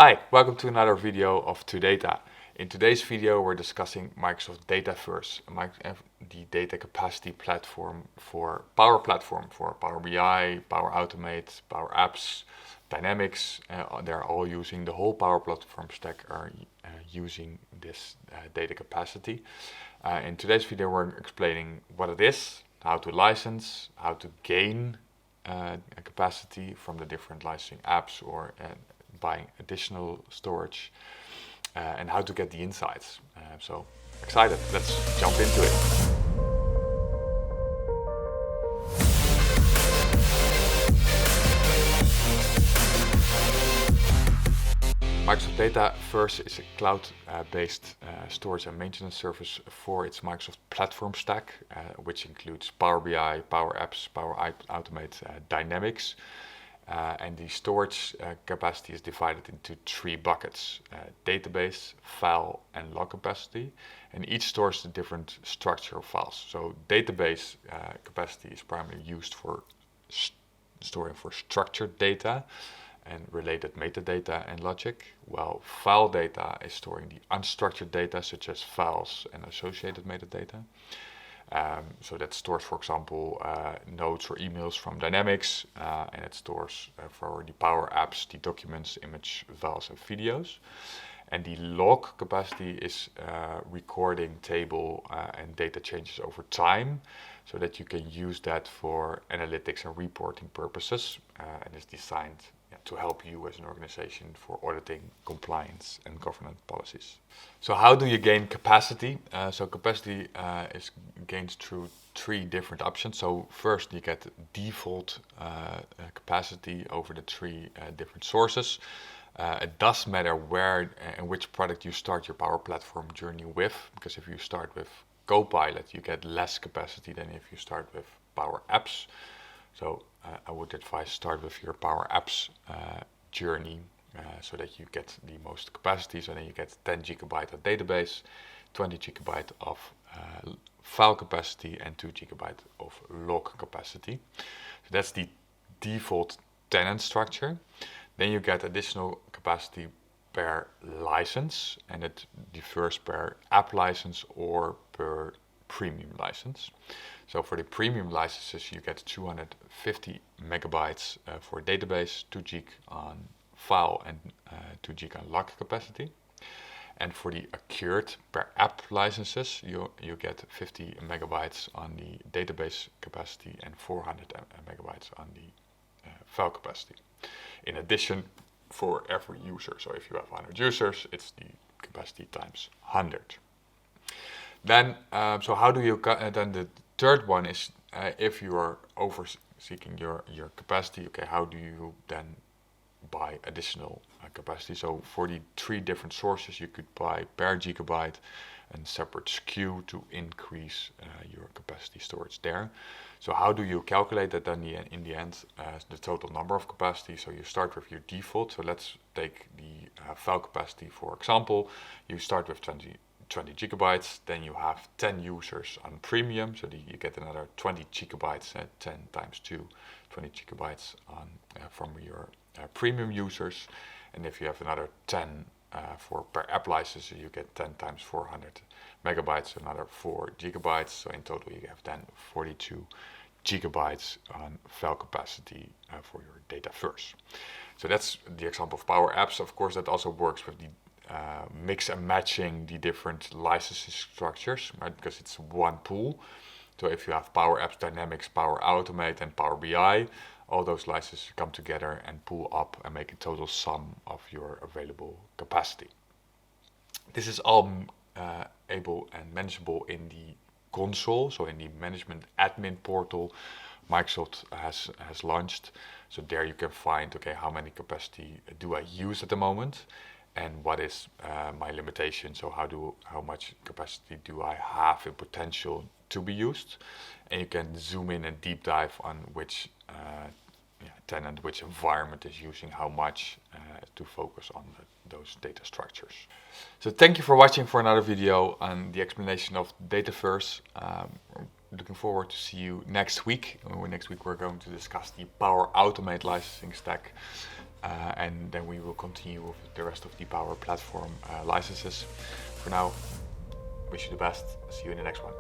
Hi, welcome to another video of ToData. In today's video we're discussing Microsoft Dataverse, the data capacity platform for Power BI, Power Automate, Power Apps, Dynamics. They're all using the whole Power Platform stack are using this data capacity. In today's video we're explaining what it is, how to license, how to gain a capacity from the different licensing apps or buying additional storage and how to get the insights. So excited, let's jump into it. Microsoft Dataverse is a cloud-based storage and maintenance service for its Microsoft platform stack, which includes Power BI, Power Apps, Power Automate, Dynamics. And the storage capacity is divided into three buckets: database, file, and log capacity. And each stores a different structure of files. So database capacity is primarily used for storing for structured data and related metadata and logic, while file data is storing the unstructured data such as files and associated metadata. So that stores, for example, notes or emails from Dynamics, and it stores for the Power Apps, the documents, image, files, and videos. And the log capacity is recording table and data changes over time, so that you can use that for analytics and reporting purposes, and is designed to help you as an organization for auditing, compliance, and governance policies. So how do you gain capacity? So capacity is gained through three different options. So first you get default capacity over the three different sources. It does matter where and which product you start your Power Platform journey with, because if you start with Copilot, you get less capacity than if you start with Power Apps. So I would advise start with your Power Apps journey so that you get the most capacity. So then you get 10 GB of database, 20 GB of file capacity, and 2 GB of log capacity. So that's the default tenant structure. Then you get additional capacity per license, and it differs per app license or per premium license. So for the premium licenses you get 250 megabytes for database, 2 GB on file, and 2 GB on log capacity. And for the accrued per app licenses you get 50 megabytes on the database capacity and 400 megabytes on the file capacity. In addition, for every user, so if you have 100 users, it's the capacity times 100. Then, so how do you then the third one is if you are overseeking your capacity, okay, how do you then buy additional capacity? So for the three different sources you could buy per gigabyte and separate SKU to increase your capacity storage there. So how do you calculate that then in the end, the total number of capacity? So you start with your default. So let's take the file capacity for example. You start with 20 gigabytes, then you have 10 users on premium, so you get another 20 gigabytes, 10 times 2, 20 gigabytes on from your premium users. And if you have another 10 for per app license, you get 10 times 400 megabytes, another 4 gigabytes. So in total you have then 42 gigabytes on file capacity for your Dataverse. So that's the example of Power Apps. Of course, that also works with the mix and matching the different licensing structures, right? Because it's one pool. So if you have Power Apps, Dynamics, Power Automate, and Power BI, all those licenses come together and pool up and make a total sum of your available capacity. This is all able and manageable in the console, so in the management admin portal Microsoft has launched. So there you can find, okay, how many capacity do I use at the moment, and what is my limitation? So how much capacity do I have in potential to be used? And you can zoom in and deep dive on which tenant, which environment is using how much to focus on those data structures. So thank you for watching for another video on the explanation of Dataverse. Looking forward to see you next week. Next week we're going to discuss the Power Automate licensing stack. and then we will continue with the rest of the Power Platform licenses. For now, wish you the best. See you in the next one.